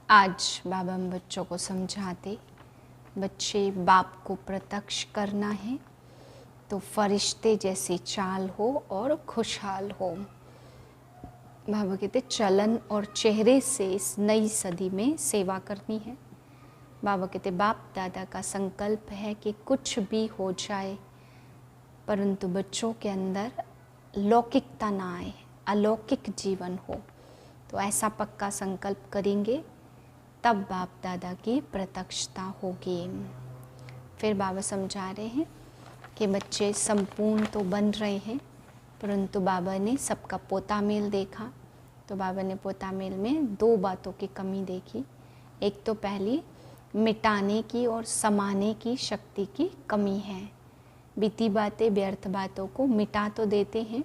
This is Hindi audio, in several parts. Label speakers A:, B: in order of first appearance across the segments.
A: आज बाबा हम बच्चों को समझाते, बच्चे बाप को प्रत्यक्ष करना है तो फरिश्ते जैसी चाल हो और खुशहाल हो। बाबा कहते चलन और चेहरे से इस नई सदी में सेवा करनी है। बाबा कहते बाप दादा का संकल्प है कि कुछ भी हो जाए परंतु बच्चों के अंदर लौकिकता ना आए, अलौकिक जीवन हो। तो ऐसा पक्का संकल्प करेंगे तब बाप दादा की प्रत्यक्षता होगी। फिर बाबा समझा रहे हैं कि बच्चे संपूर्ण तो बन रहे हैं परंतु बाबा ने सबका पोता मेल देखा तो बाबा ने पोता मेल में दो बातों की कमी देखी। एक तो पहली मिटाने की और समाने की शक्ति की कमी है। बीती बातें, व्यर्थ बातों को मिटा तो देते हैं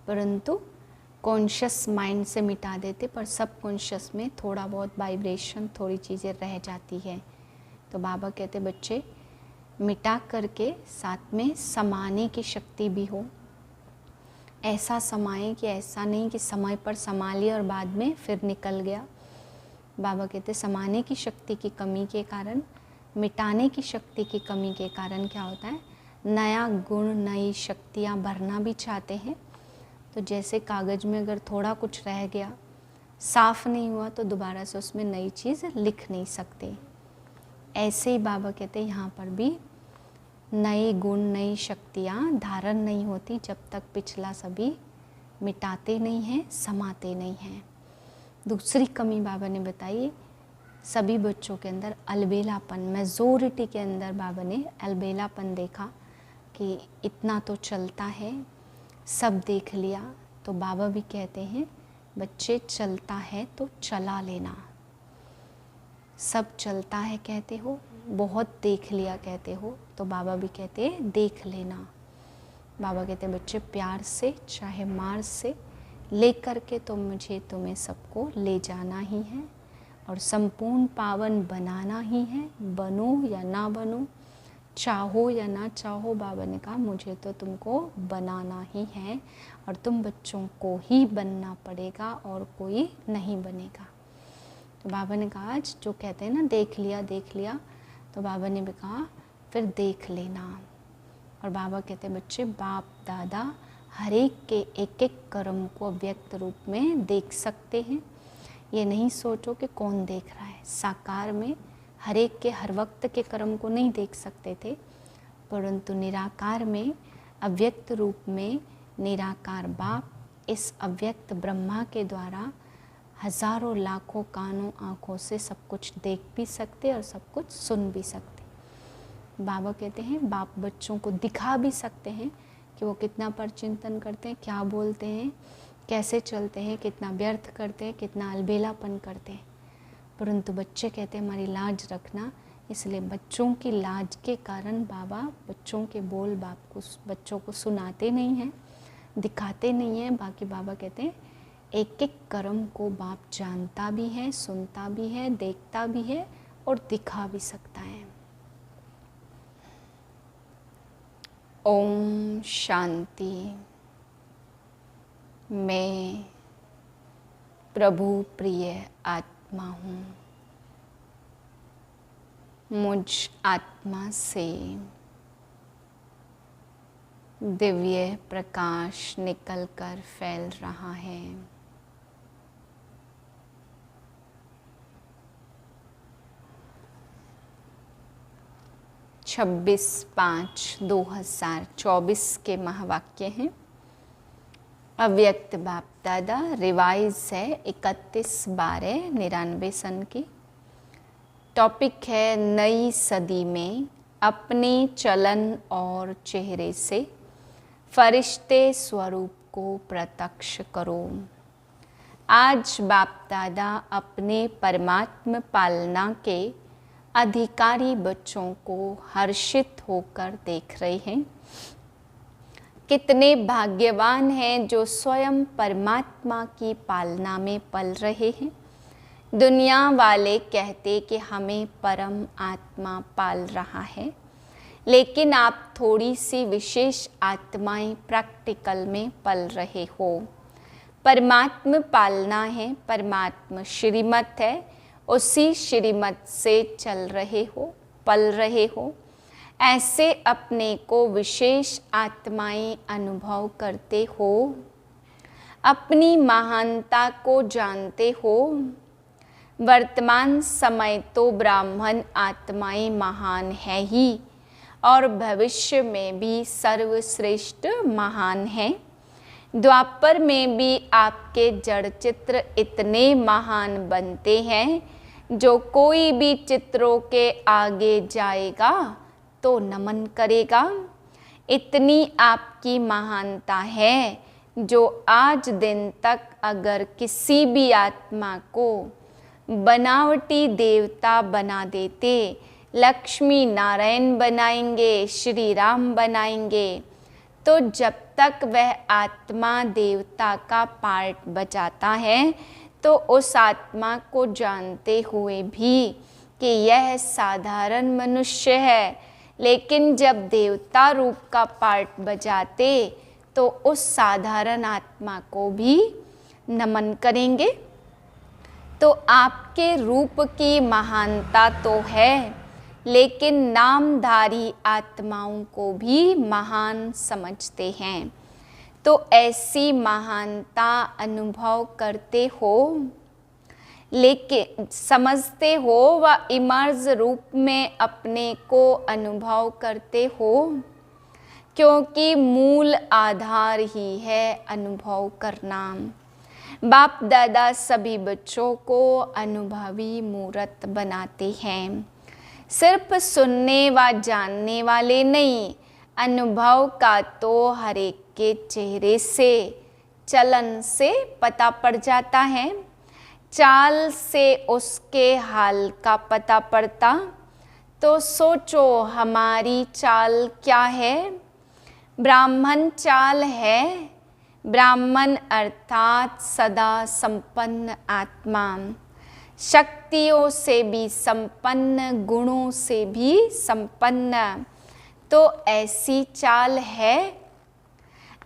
A: परंतु कॉन्शियस माइंड से मिटा देते, पर सब कॉन्शियस में थोड़ा बहुत वाइब्रेशन, थोड़ी चीज़ें रह जाती है। तो बाबा कहते बच्चे मिटा करके साथ में समाने की शक्ति भी हो। ऐसा समाए कि ऐसा नहीं कि समय पर समा लिया और बाद में फिर निकल गया। बाबा कहते समाने की शक्ति की कमी के कारण, मिटाने की शक्ति की कमी के कारण क्या होता है, नया गुण, नई शक्तियाँ भरना भी चाहते हैं। तो जैसे कागज़ में अगर थोड़ा कुछ रह गया, साफ़ नहीं हुआ तो दोबारा से उसमें नई चीज़ लिख नहीं सकते। ऐसे ही बाबा कहते हैं यहाँ पर भी नए गुण, नई शक्तियाँ धारण नहीं होती जब तक पिछला सभी मिटाते नहीं हैं, समाते नहीं हैं। दूसरी कमी बाबा ने बताई, सभी बच्चों के अंदर अलबेलापन, मेजॉरिटी के अंदर बाबा ने अलबेलापन देखा कि इतना तो चलता है, सब देख लिया। तो बाबा भी कहते हैं बच्चे चलता है तो चला लेना। सब चलता है कहते हो, बहुत देख लिया कहते हो, तो बाबा भी कहते हैं देख लेना। बाबा कहते हैं बच्चे प्यार से चाहे मार से ले कर के तो मुझे तुम्हें सबको ले जाना ही है और संपूर्ण पावन बनाना ही है। बनो या ना बनो, चाहो या ना चाहो, बाबा ने कहा मुझे तो तुमको बनाना ही है और तुम बच्चों को ही बनना पड़ेगा और कोई नहीं बनेगा। तो बाबा ने कहा आज जो कहते हैं ना देख लिया, तो बाबा ने भी कहा फिर देख लेना। और बाबा कहते हैं बच्चे बाप दादा हर एक के एक एक कर्म को अव्यक्त रूप में देख सकते हैं। ये नहीं सोचो कि कौन देख रहा है। साकार में हर एक के हर वक्त के कर्म को नहीं देख सकते थे परंतु निराकार में, अव्यक्त रूप में निराकार बाप इस अव्यक्त ब्रह्मा के द्वारा हजारों लाखों कानों आँखों से सब कुछ देख भी सकते और सब कुछ सुन भी सकते। बाबा कहते हैं बाप बच्चों को दिखा भी सकते हैं कि वो कितना पर चिंतन करते हैं, क्या बोलते हैं, कैसे चलते हैं, कितना व्यर्थ करते हैं, कितना अलबेलापन करते हैं। परंतु बच्चे कहते हैं हमारी लाज रखना, इसलिए बच्चों की लाज के कारण बाबा बच्चों के बोल बाप को, बच्चों को सुनाते नहीं हैं, दिखाते नहीं हैं। बाकी बाबा कहते हैं एक एक कर्म को बाप जानता भी है, सुनता भी है, देखता भी है और दिखा भी सकता है। ओम शांति। मैं प्रभु प्रिय आत्मा हूँ। मुझ आत्मा से दिव्य प्रकाश निकलकर फैल रहा है। छब्बीस 5/2024 के महावाक्य हैं। अव्यक्त बाप दादा रिवाइज है 31/12/99 सन की। टॉपिक है नई सदी में अपने चलन और चेहरे से फरिश्ते स्वरूप को प्रत्यक्ष करो। आज बाप दादा अपने परमात्म पालना के अधिकारी बच्चों को हर्षित होकर देख रहे हैं। कितने भाग्यवान हैं जो स्वयं परमात्मा की पालना में पल रहे हैं। दुनिया वाले कहते कि हमें परम आत्मा पाल रहा है, लेकिन आप थोड़ी सी विशेष आत्माएं प्रैक्टिकल में पल रहे हो। परमात्म पालना है, परमात्म श्रीमत है, उसी श्रीमत से चल रहे हो, पल रहे हो। ऐसे अपने को विशेष आत्माएं अनुभव करते हो, अपनी महानता को जानते हो। वर्तमान समय तो ब्राह्मण आत्माएं महान है ही, और भविष्य में भी सर्वश्रेष्ठ महान है। द्वापर में भी आपके जड़ चित्र इतने महान बनते हैं, जो कोई भी चित्रों के आगे जाएगा तो नमन करेगा। इतनी आपकी महानता है, जो आज दिन तक अगर किसी भी आत्मा को बनावटी देवता बना देते, लक्ष्मी नारायण बनाएंगे, श्री राम बनाएंगे, तो जब तक वह आत्मा देवता का पार्ट बजाता है, तो उस आत्मा को जानते हुए भी कि यह साधारण मनुष्य है, लेकिन जब देवता रूप का पार्ट बजाते तो उस साधारण आत्मा को भी नमन करेंगे। तो आपके रूप की महानता तो है, लेकिन नामधारी आत्माओं को भी महान समझते हैं। तो ऐसी महानता अनुभव करते हो, लेकिन समझते हो व इमर्ज रूप में अपने को अनुभव करते हो, क्योंकि मूल आधार ही है अनुभव करना। बाप दादा सभी बच्चों को अनुभवी मूर्त बनाते हैं। सिर्फ सुनने व जानने वाले नहीं, अनुभव का तो हर एक के चेहरे से, चलन से पता पड़ जाता है। चाल से उसके हाल का पता पड़ता। तो सोचो हमारी चाल क्या है? ब्राह्मण चाल है। ब्राह्मण अर्थात सदा संपन्न आत्मा, शक्तियों से भी संपन्न, गुणों से भी संपन्न। तो ऐसी चाल है।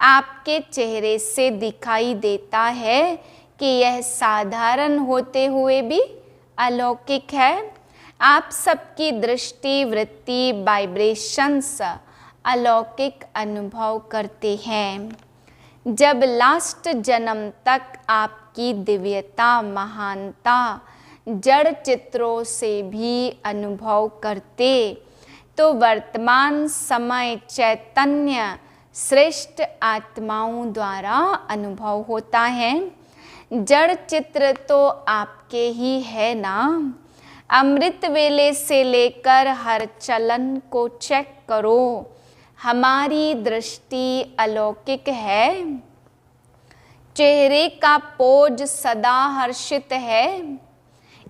A: आपके चेहरे से दिखाई देता है कि यह साधारण होते हुए भी अलौकिक है। आप सबकी दृष्टि, वृत्ति, वाइब्रेशंस अलौकिक अनुभव करते हैं। जब लास्ट जन्म तक आपकी दिव्यता, महानता जड़ चित्रों से भी अनुभव करते, तो वर्तमान समय चैतन्य श्रेष्ठ आत्माओं द्वारा अनुभव होता है। जड़ चित्र तो आपके ही है ना। अमृत वेले से लेकर हर चलन को चेक करो, हमारी दृष्टि अलौकिक है। चेहरे का पोज सदा हर्षित है।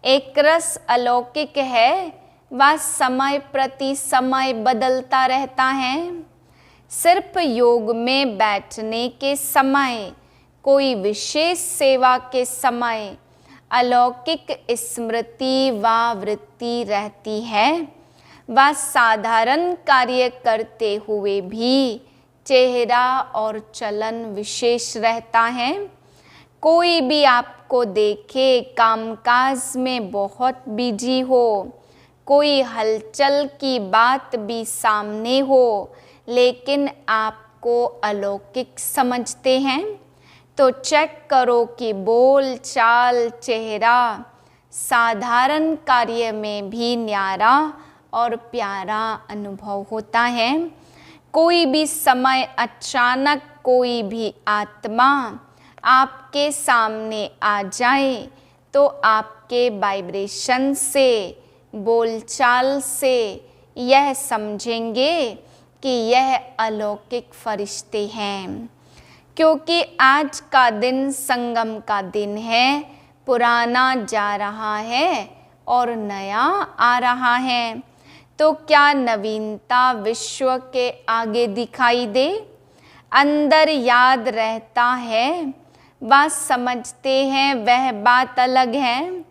A: एक रस अलौकिक है, वह समय प्रति समय बदलता रहता है। सिर्फ योग में बैठने के समय, कोई विशेष सेवा के समय अलौकिक स्मृति व वृत्ति रहती है। वह साधारण कार्य करते हुए भी चेहरा और चलन विशेष रहता है। कोई भी आपको देखे कामकाज में बहुत बिजी हो, कोई हलचल की बात भी सामने हो, लेकिन आपको अलौकिक समझते हैं, तो चेक करो कि बोल चाल, चेहरा साधारण कार्य में भी न्यारा और प्यारा अनुभव होता है। कोई भी समय अचानक कोई भी आत्मा आपके सामने आ जाए, तो आपके वाइब्रेशन से, बोलचाल से यह समझेंगे कि यह अलौकिक फरिश्ते हैं। क्योंकि आज का दिन संगम का दिन है। पुराना जा रहा है और नया आ रहा है। तो क्या नवीनता विश्व के आगे दिखाई दे? अंदर याद रहता है, वह समझते हैं, वह बात अलग है।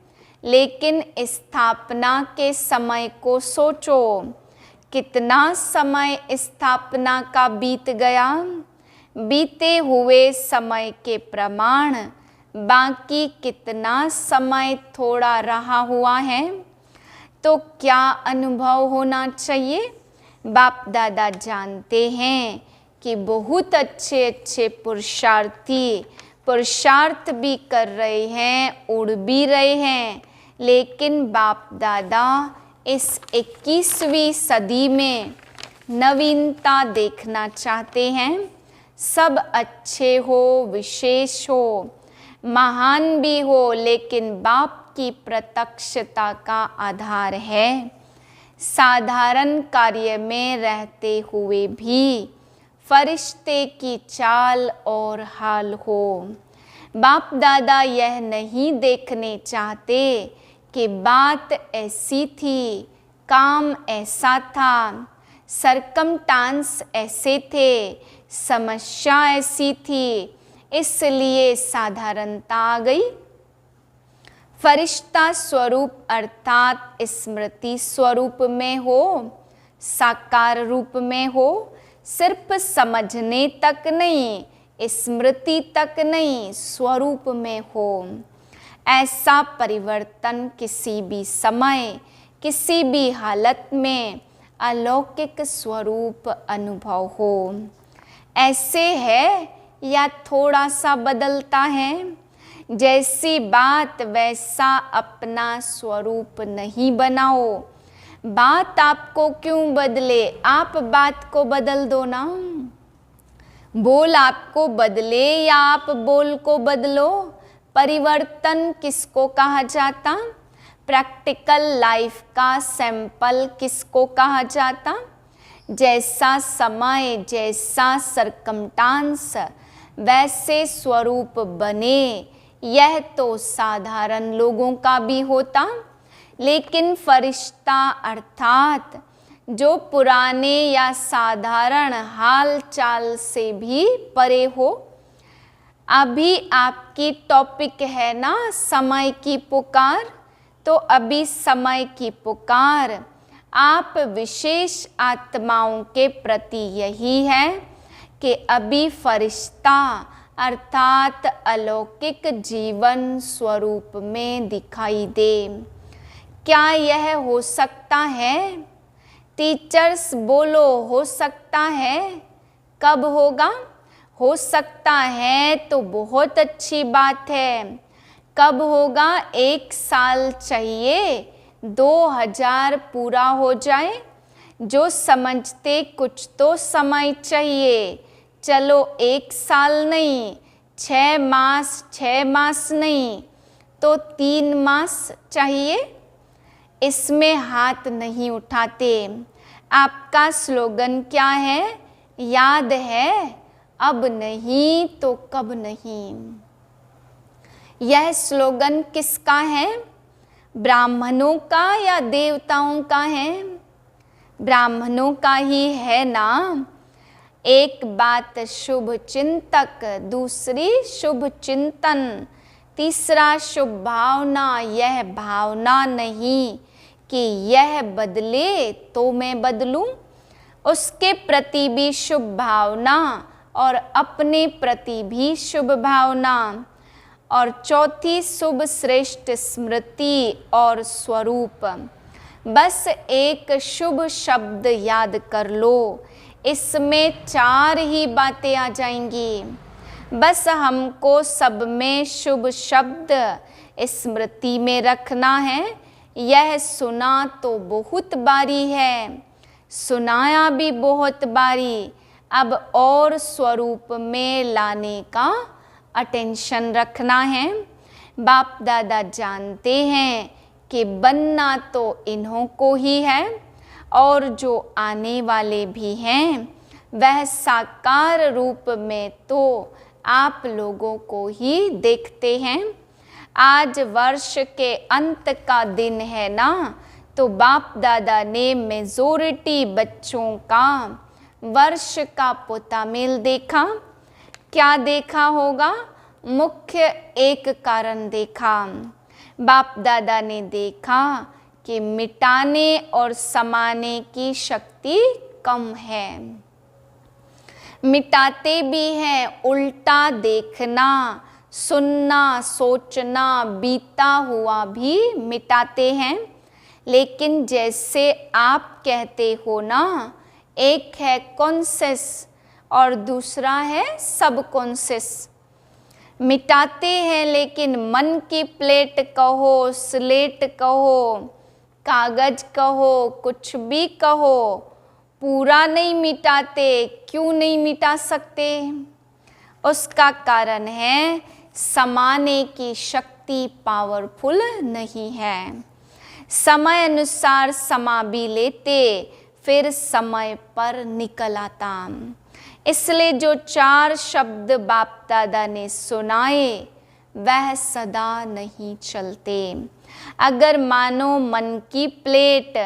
A: लेकिन स्थापना के समय को सोचो, कितना समय स्थापना का बीत गया। बीते हुए समय के प्रमाण बाकी कितना समय थोड़ा रहा हुआ है, तो क्या अनुभव होना चाहिए। बाप दादा जानते हैं कि बहुत अच्छे अच्छे पुरुषार्थ भी कर रहे हैं, उड़ भी रहे हैं, लेकिन बाप दादा इस 21वीं सदी में नवीनता देखना चाहते हैं। सब अच्छे हो, विशेष हो, महान भी हो, लेकिन बाप की प्रत्यक्षता का आधार है। साधारण कार्य में रहते हुए भी फरिश्ते की चाल और हाल हो। बाप दादा यह नहीं देखने चाहते कि बात ऐसी थी, काम ऐसा था, सरकमस्टांस ऐसे थे, समस्या ऐसी थी, इसलिए साधारणता आ गई। फरिश्ता स्वरूप अर्थात स्मृति स्वरूप में हो, साकार रूप में हो, सिर्फ समझने तक नहीं, स्मृति तक नहीं, स्वरूप में हो। ऐसा परिवर्तन किसी भी समय, किसी भी हालत में अलौकिक स्वरूप अनुभव हो। ऐसे है या थोड़ा सा बदलता है, जैसी बात वैसा अपना स्वरूप नहीं बनाओ। बात आपको क्यों बदले, आप बात को बदल दो ना। बोल आपको बदले या आप बोल को बदलो। परिवर्तन किसको कहा जाता, प्रैक्टिकल लाइफ का सैंपल किसको कहा जाता। जैसा समय, जैसा सरकमस्टांस, वैसे स्वरूप बने, यह तो साधारण लोगों का भी होता। लेकिन फरिश्ता अर्थात जो पुराने या साधारण हाल चाल से भी परे हो। अभी आपकी टॉपिक है ना समय की पुकार, तो अभी समय की पुकार आप विशेष आत्माओं के प्रति यही है कि अभी फरिश्ता अर्थात अलौकिक जीवन स्वरूप में दिखाई दे। क्या यह हो सकता है? टीचर्स बोलो, हो सकता है। कब होगा? हो सकता है तो बहुत अच्छी बात है। कब होगा? 1 साल चाहिए, 2000 पूरा हो जाए। जो समझते कुछ तो समय चाहिए। चलो 1 साल नहीं, 6 मास नहीं तो 3 मास चाहिए। इसमें हाथ नहीं उठाते। आपका स्लोगन क्या है? याद है, अब नहीं तो कब नहीं। यह स्लोगन किसका है? ब्राह्मणों का या देवताओं का है? ब्राह्मणों का ही है ना। एक बात शुभ चिंतक, दूसरी शुभ चिंतन, तीसरा शुभ भावना। यह भावना नहीं कि यह बदले तो मैं बदलूं, उसके प्रति भी शुभ भावना और अपने प्रति भी शुभ भावना। और चौथी शुभ श्रेष्ठ स्मृति और स्वरूप। बस एक शुभ शब्द याद कर लो, इसमें 4 ही बातें आ जाएंगी। बस हमको सब में शुभ शब्द स्मृति में रखना है। यह सुना तो बहुत बारी है, सुनाया भी बहुत बारी, अब और स्वरूप में लाने का अटेंशन रखना है। बाप दादा जानते हैं कि बनना तो इन्हों को ही है और जो आने वाले भी हैं वह साकार रूप में तो आप लोगों को ही देखते हैं। आज वर्ष के अंत का दिन है ना, तो बाप दादा ने मेजॉरिटी बच्चों का वर्ष का पोतामेल देखा। क्या देखा होगा? मुख्य एक कारण देखा। बाप दादा ने देखा कि मिटाने और समाने की शक्ति कम है। मिटाते भी हैं, उल्टा देखना, सुनना, सोचना, बीता हुआ भी मिटाते हैं। लेकिन जैसे आप कहते हो ना, एक है कॉन्शियस और दूसरा है सबकॉन्शियस। मिटाते हैं लेकिन मन की प्लेट कहो, स्लेट कहो, कागज कहो, कुछ भी कहो, पूरा नहीं मिटाते। क्यों नहीं मिटा सकते? उसका कारण है समाने की शक्ति पावरफुल नहीं है। समय अनुसार समा भी लेते, फिर समय पर निकल आता। इसलिए जो 4 शब्द बाप दादा ने सुनाए वह सदा नहीं चलते। अगर मानो मन की प्लेट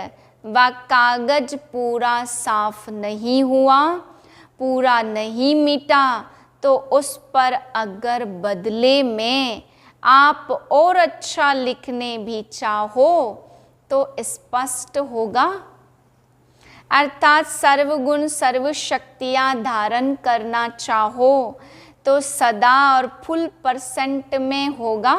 A: व कागज पूरा साफ नहीं हुआ, पूरा नहीं मिटा, तो उस पर अगर बदले में आप और अच्छा लिखने भी चाहो तो स्पष्ट होगा। अर्थात सर्वगुण सर्व शक्तियाँ धारण करना चाहो तो सदा और फुल % में होगा।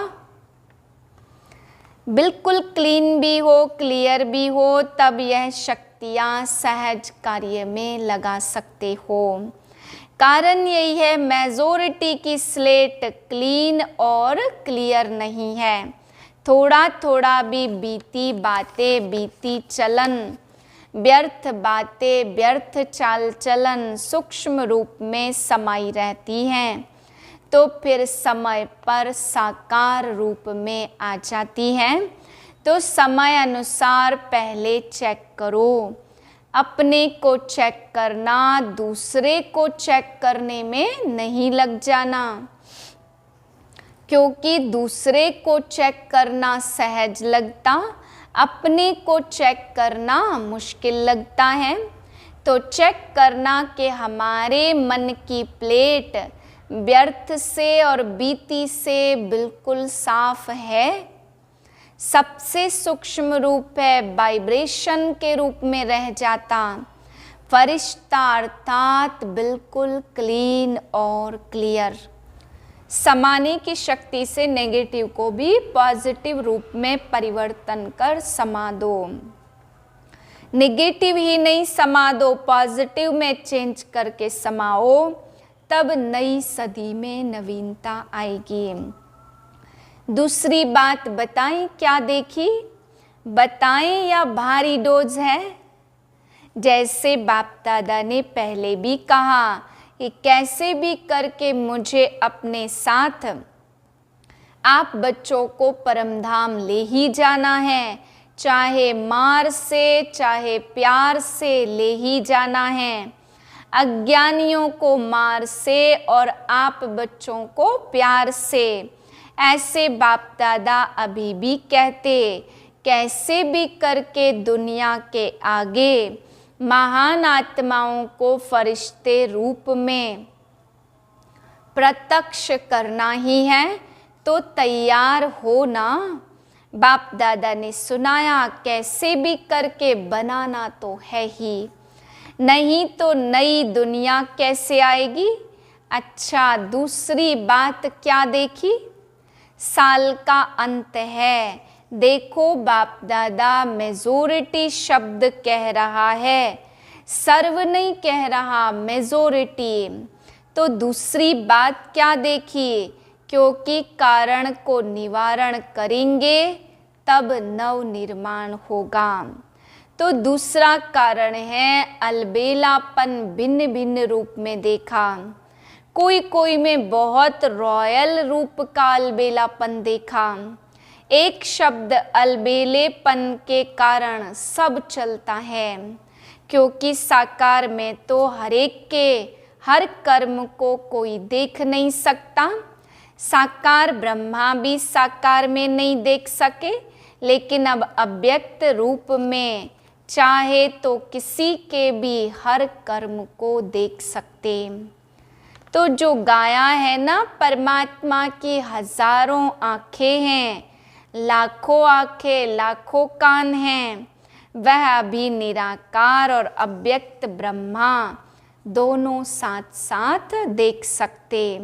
A: बिल्कुल क्लीन भी हो, क्लियर भी हो, तब यह शक्तियाँ सहज कार्य में लगा सकते हो। कारण यही है मेजॉरिटी की स्लेट क्लीन और क्लियर नहीं है। थोड़ा थोड़ा भी बीती बातें, बीती चलन, व्यर्थ बातें, व्यर्थ चाल चलन सूक्ष्म रूप में समाई रहती हैं, तो फिर समय पर साकार रूप में आ जाती हैं। तो समय अनुसार पहले चेक करो। अपने को चेक करना, दूसरे को चेक करने में नहीं लग जाना, क्योंकि दूसरे को चेक करना सहज लगता, अपने को चेक करना मुश्किल लगता है। तो चेक करना कि हमारे मन की प्लेट व्यर्थ से और बीती से बिल्कुल साफ है। सबसे सूक्ष्म रूप है वाइब्रेशन के रूप में रह जाता। फरिश्ता अर्थात बिल्कुल क्लीन और क्लियर। समाने की शक्ति से नेगेटिव को भी पॉजिटिव रूप में परिवर्तन कर समा दो। नेगेटिव ही नहीं समा दो, पॉजिटिव में चेंज करके समाओ, तब नई सदी में नवीनता आएगी। दूसरी बात बताएं, क्या देखी? बताएं या भारी डोज है? जैसे बाप दादा ने पहले भी कहा कि कैसे भी करके मुझे अपने साथ आप बच्चों को परमधाम ले ही जाना है, चाहे मार से चाहे प्यार से ले ही जाना है। अज्ञानियों को मार से और आप बच्चों को प्यार से। ऐसे बाप दादा अभी भी कहते, कैसे भी करके दुनिया के आगे महान आत्माओं को फरिश्ते रूप में प्रत्यक्ष करना ही है, तो तैयार हो ना। बाप दादा ने सुनाया, कैसे भी करके बनाना तो है ही, नहीं तो नई दुनिया कैसे आएगी। अच्छा, दूसरी बात क्या देखी? साल का अंत है। देखो बाप दादा मेजॉरिटी शब्द कह रहा है, सर्व नहीं कह रहा, मेजॉरिटी। तो दूसरी बात क्या देखी? क्योंकि कारण को निवारण करेंगे तब नव निर्माण होगा। तो दूसरा कारण है अलबेलापन, भिन्न भिन्न रूप में देखा। कोई कोई में बहुत रॉयल रूप का अलबेलापन देखा। एक शब्द अलबेलेपन के कारण सब चलता है, क्योंकि साकार में तो हर एक के हर कर्म को कोई देख नहीं सकता। साकार ब्रह्मा भी साकार में नहीं देख सके, लेकिन अब अव्यक्त रूप में चाहे तो किसी के भी हर कर्म को देख सकते। तो जो गाया है ना, परमात्मा की हजारों आँखें हैं, लाखों आँखें, लाखों कान हैं, वह अभी निराकार और अव्यक्त ब्रह्मा दोनों साथ साथ देख सकते।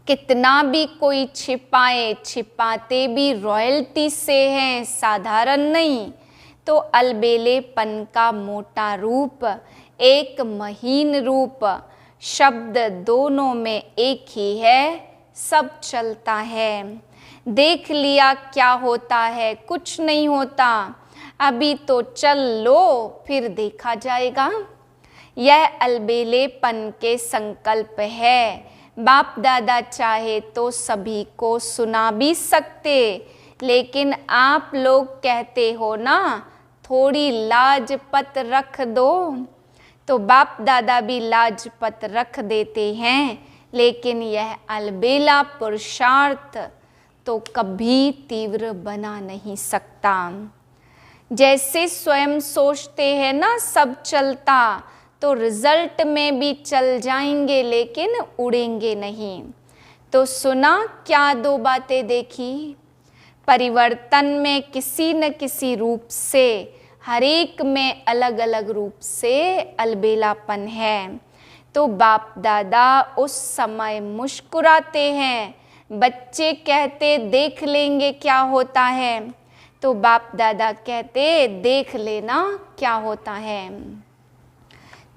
A: कितना भी कोई छिपाए, छिपाते भी रॉयल्टी से हैं, साधारण नहीं। तो अलबेलेपन का मोटा रूप, एक महीन रूप, शब्द दोनों में एक ही है, सब चलता है। देख लिया क्या होता है, कुछ नहीं होता, अभी तो चल लो फिर देखा जाएगा। यह अलबेलेपन के संकल्प है। बाप दादा चाहे तो सभी को सुना भी सकते, लेकिन आप लोग कहते हो ना थोड़ी लाजपत रख दो, तो बाप दादा भी लाजपत रख देते हैं, लेकिन यह अलबेला पुरुषार्थ तो कभी तीव्र बना नहीं सकता। जैसे स्वयं सोचते हैं ना सब चलता, तो रिजल्ट में भी चल जाएंगे लेकिन उड़ेंगे नहीं। तो सुना क्या दो बातें देखी, परिवर्तन में किसी न किसी रूप से, हर एक में अलग अलग रूप से अलबेलापन है। तो बाप दादा उस समय मुस्कुराते हैं, बच्चे कहते देख लेंगे क्या होता है, तो बाप दादा कहते देख लेना क्या होता है।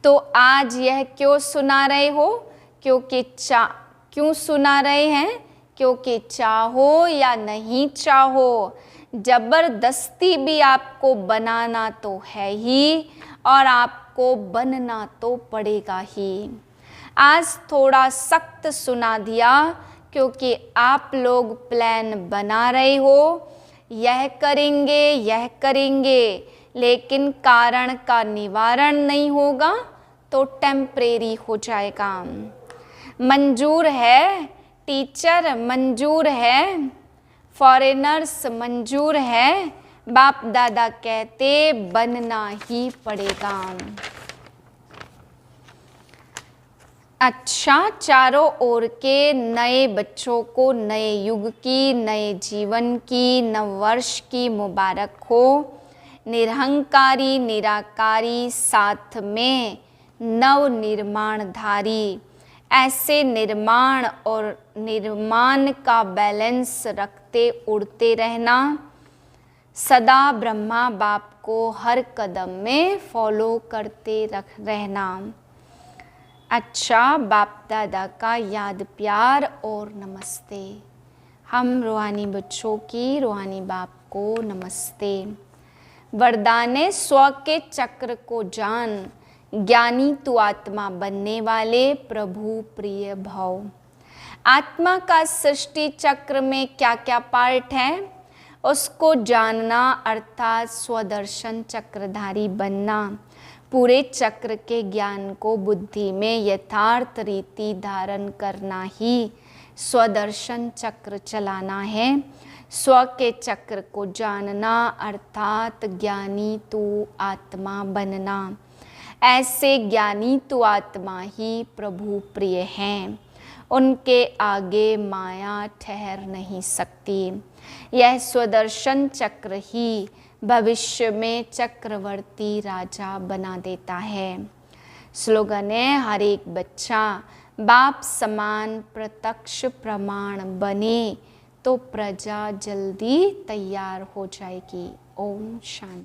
A: तो आज यह क्यों सुना रहे हो, क्यों सुना रहे हैं, क्योंकि चाहो या नहीं चाहो, जबरदस्ती भी आपको बनाना तो है ही, और आपको बनना तो पड़ेगा ही। आज थोड़ा सख्त सुना दिया, क्योंकि आप लोग प्लान बना रहे हो, यह करेंगे, लेकिन कारण का निवारण नहीं होगा तो टेम्परेरी हो जाएगा। मंजूर है टीचर, मंजूर है फॉरेनर्स, मंजूर है, बाप दादा कहते बनना ही पड़ेगा। अच्छा, चारों ओर के नए बच्चों को नए युग की, नए जीवन की, नववर्ष की मुबारक हो। निरहंकारी निराकारी साथ में नव निर्माणधारी, ऐसे निर्माण और निर्माण का बैलेंस रखते उड़ते रहना, सदा ब्रह्मा बाप को हर कदम में फॉलो करते रहना। अच्छा, बाप दादा का याद प्यार और नमस्ते। हम रूहानी बच्चों की रूहानी बाप को नमस्ते। वरदाने स्व के चक्र को जान, ज्ञानी तू आत्मा बनने वाले प्रभु प्रिय भव। आत्मा का सृष्टि चक्र में क्या क्या पार्ट है उसको जानना, अर्थात स्वदर्शन चक्रधारी बनना। पूरे चक्र के ज्ञान को बुद्धि में यथार्थ रीति धारण करना ही स्वदर्शन चक्र चलाना है। स्व के चक्र को जानना अर्थात ज्ञानी तू आत्मा बनना। ऐसे ज्ञानी तू आत्मा ही प्रभु प्रिय हैं, उनके आगे माया ठहर नहीं सकती। यह स्वदर्शन चक्र ही भविष्य में चक्रवर्ती राजा बना देता है। स्लोगन है, हर एक बच्चा बाप समान प्रत्यक्ष प्रमाण बने तो प्रजा जल्दी तैयार हो जाएगी। ओम शांति।